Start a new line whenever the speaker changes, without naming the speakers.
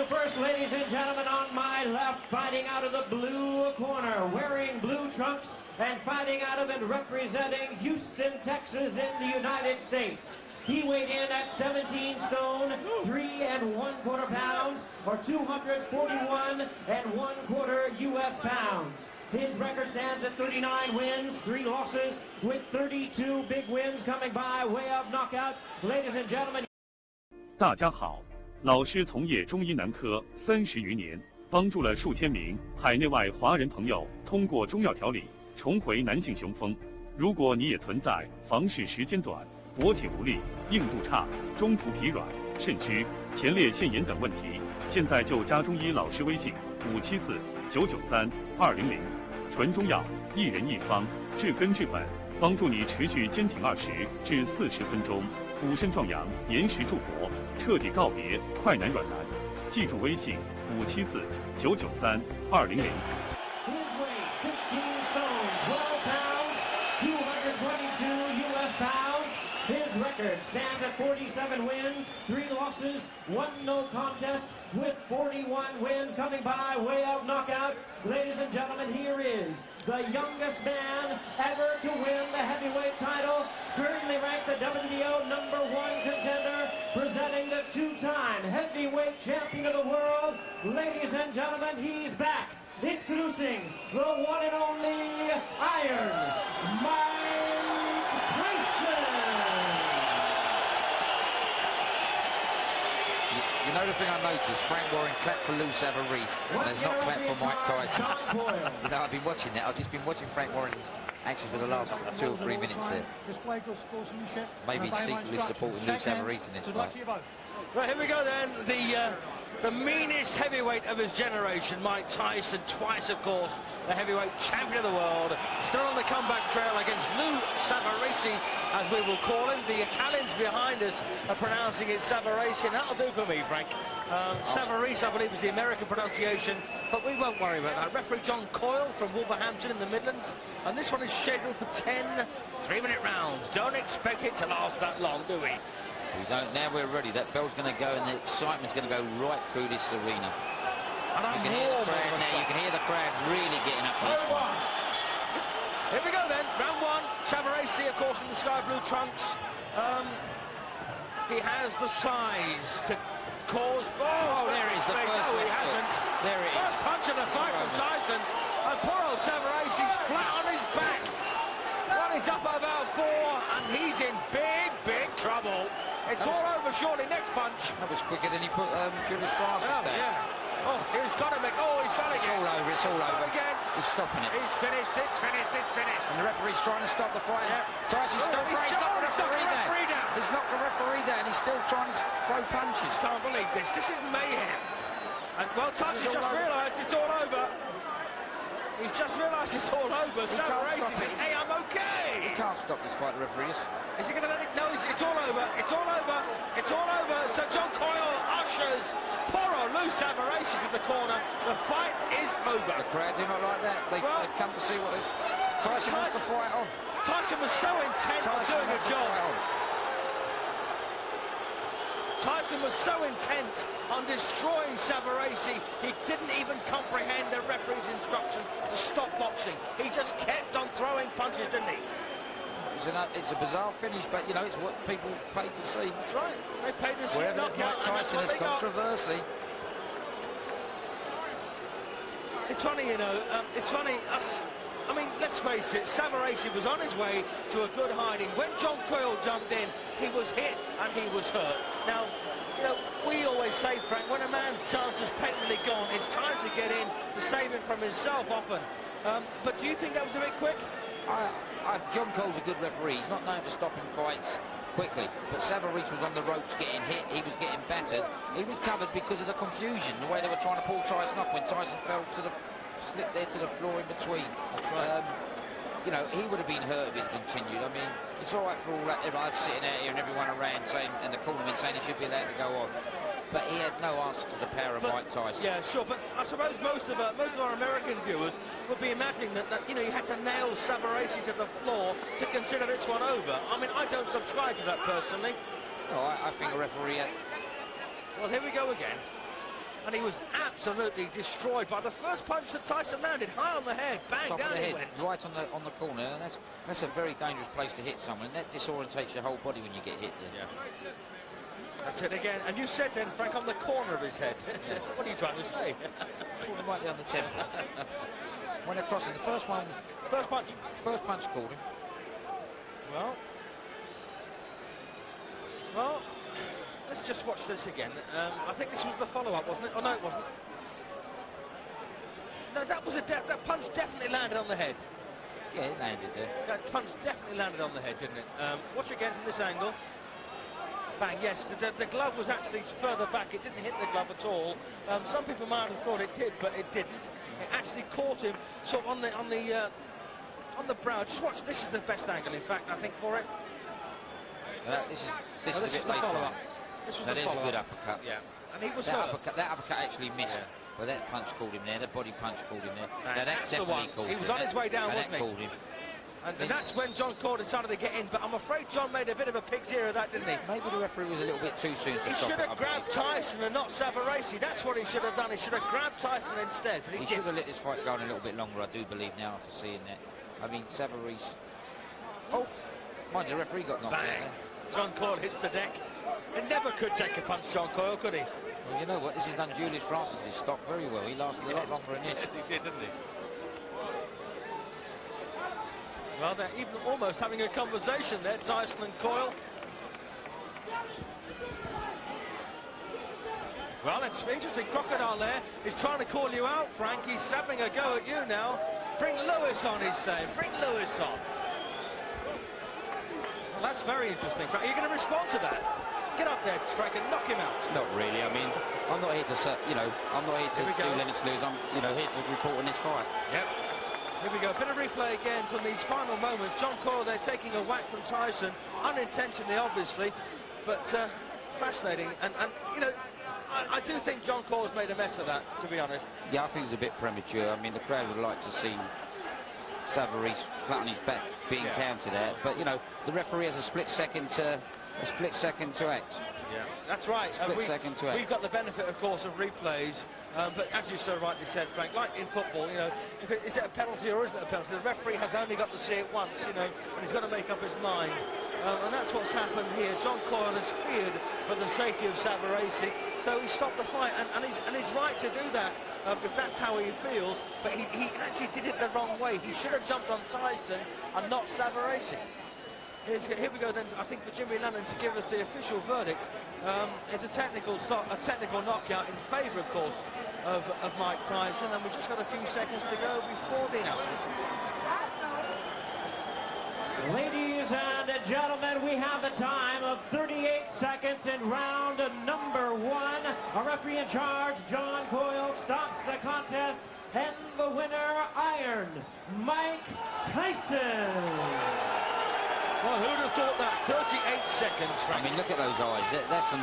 first, ladies and gentlemen, on my left, fighting out of the blue corner, wearing blue trunks and fighting out of and representing Houston, Texas in the United States. He weighed in at 17 stone, 3 1/4 pounds, or 241 1/4 U.S. pounds. His record stands at 39 wins, 3 losses, with 32 big wins coming by way of knockout. Ladies and gentlemen.
大家好，老师从业中医男科30余年，帮助了数千名海内外华人朋友通过中药调理重回男性雄风。如果你也存在房事时间短、勃起无力、硬度差、中途疲软、肾虚、前列腺炎等问题，现在就加中医老师微信574-993-200，纯中药，一人一方，治根治本，帮助你持续坚挺20至40分钟，补肾壮阳，延时助勃，彻底告别快男软男。记住微信574-993-200。
His record stands at 47 wins, 3 losses, 1 no contest, with 41 wins coming by way of knockout. Ladies and gentlemen, here is the youngest man ever to win the heavyweight title, currently ranked the WBO #1 contender, presenting the 2-time heavyweight champion of the world. Ladies and gentlemen, he's back. Introducing the one and only Iron Mike Tyson.
You know the thing I noticed, Frank Warren clapped for Lou Savarese and has not clapped for Mike Tyson. You know, I've been watching that. I've just been watching Frank Warren's action for the last 2 or 3 minutes there. Maybe secretly supporting Lou Savarese in this fight.
Right, here we go then. The meanest heavyweight of his generation, Mike Tyson, twice, of course, the heavyweight champion of the world, still on the comeback trail against Lou Savarese, as we will call him. The Italians behind us are pronouncing it Savarese, and that'll do for me, Frank. Savarese, I believe, is the American pronunciation, but we won't worry about that. Referee John Coyle from Wolverhampton in the Midlands, and this one is scheduled for 10 3-minute rounds. Don't expect it to last that long, do we?
We don't. Now we're ready. That bell's going to go, and the excitement's going to go right through this arena.
And
you can hear the crowd now. You can hear the crowd really getting up for this one.
Here we go then. Round 1. Savarese, of course, in the sky blue trunks. He has the size to cause.
Oh, there is the first.
No, he hasn't.
There it is.
First punch of the fight from Tyson. And poor old Savarese's flat on his back. One is up at about 4, and he's in big, big trouble. It's all over shortly. Next punch.
That was quicker than he put Julius Francis down.
Yeah. Oh, he's got him. Oh, he's got it.
It's all over. It's all over.
Again.
He's stopping it.
He's finished. It's finished. It's finished.
And the referee's trying to stop the fight. Yeah. Tyson's still trying. He's knocked the referee down. He's knocked the referee down. He's still trying to throw punches.
Can't believe this. This is mayhem. And well, Tyson just realised it's all over. He's just realised it's all over. Savarese says, hey, I'm okay.
He can't stop this fight, the referee is.
Is he going to let it? No, it's all over. It's all over. It's all over. So John Coyle ushers poor old Lou Savarese to the corner. The fight is over.
The crowd do not like that. They've come to see what is. Tyson wants the fight on.
Tyson was so intent on doing a job. Tyson was so intent on destroying Savarese, he didn't even comprehend the referee's instruction to stop boxing. He just kept on throwing punches, didn't he?
It's a bizarre finish, but, you know, it's what people paid to see.
That's right. They paid to see
wherever there's Mike Tyson, there's controversy.
It's funny, you know, it's funny, I mean, let's face it, Savarese was on his way to a good hiding. When John Coyle jumped in, he was hit and he was hurt. Now, you know, we always say, Frank, when a man's chance is patently gone, it's time to get in to save him from himself often. But do you think that was a bit quick?
John Cole's a good referee. He's not known for stopping fights quickly, but Savarese was on the ropes getting hit. He was getting battered. He recovered because of the confusion, the way they were trying to pull Tyson off when Tyson fell to the slipped there to the floor in between. You know, he would have been hurt if it continued. I mean, it's all right for all that. Everyone sitting out here and everyone around saying, and the cornerman saying he should be allowed to go on. But he had no answer to the power of Mike Tyson.
Yeah, sure. But I suppose most of our American viewers would be imagining that you know, you had to nail Savarese to the floor to consider this one over. I mean, I don't subscribe to that personally.
No, I think a referee had...
Well, here we go again. and he was absolutely destroyed by the first punch that Tyson landed, high on the head, bang,
Top
down
of the
he
head,
went.
right on the corner, and that's a very dangerous place to hit someone, and that disorientates your whole body when you get hit there.
Yeah. That's it again, and you said then, Frank, on the corner of his head. Yes. What are you trying to say?
Called him right down the temple. Went across in the first one.
First punch.
First punch called him.
Well, let's just watch this again. I think this was the follow-up, wasn't it? Oh, no, it wasn't. No, that punch definitely landed on the head.
Yeah, it landed there.
That punch definitely landed on the head, didn't it? Watch again from this angle. Bang, yes, the glove was actually further back. It didn't hit the glove at all. Some people might have thought it did, but it didn't. It actually caught him sort of on the brow. Just watch. This is the best angle, in fact, I think, for it.
This is a bit late for him.
This was
that
the
is a good uppercut.
Yeah, and he was
that uppercut actually missed. Yeah. But that punch called him there. That body punch called him there. Now, that definitely called him.
He was on his way down, wasn't he?
Called him.
And that's when John Coyle decided to get in, but I'm afraid John made a bit of a pig's ear of that, didn't he?
Maybe the referee was a little bit too soon to stop it.
He should have grabbed Tyson and not Savarese. That's what he should have done. He should have grabbed Tyson instead, but he should have
let this fight go on a little bit longer, I do believe, now, after seeing that. I mean, Savarese... Oh, mind you, the referee got knocked out there.
John Coyle hits the deck. He never could take a punch, John Coyle, could he?
Well, you know what? This has done Julius Francis' stop very well. He lasted a lot longer than this.
Yes, he did, didn't he? Well, they're even almost having a conversation there, Tyson and Coyle. Well, it's interesting. Crocodile there is trying to call you out, Frank. He's having a go at you now. Bring Lewis on, he's saying. Bring Lewis on. Well, that's very interesting, Frank. Are you going to respond to that? Get up there, Frank, and knock him out.
Not really. I mean, I'm not here to, I'm not here to do Lennox lose. I'm, here to report on this fight.
Yep. Here we go, a bit of replay again from these final moments. John Coyle there taking a whack from Tyson, unintentionally, obviously, but fascinating. And I do think John Coyle's made a mess of that, to be honest.
Yeah, I think it's a bit premature. I mean, the crowd would like to see Savarese flat on his back being counted out, but the referee has a split second to act.
Yeah, that's right.
Second to act.
We've got the benefit, of course, of replays. But as you so rightly said, Frank, like in football, is it a penalty or isn't it a penalty? The referee has only got to see it once, and he's got to make up his mind. And that's what's happened here. John Coyle has feared for the safety of Savarese, so he stopped the fight, and he's right to do that if that's how he feels. But he actually did it the wrong way. He should have jumped on Tyson and not Savarese. Here we go then, I think, for Jimmy Lennon to give us the official verdict. It's a technical knockout in favour, of course, of Mike Tyson, and we've just got a few seconds to go before the announcement.
Ladies and gentlemen, we have the time of 38 seconds in round number 1. Our referee in charge, John Coyle, stops the contest, and the winner, Iron Mike Tyson.
Well, who'd have thought that? 38 seconds, Frank.
I mean, look at those eyes. That's an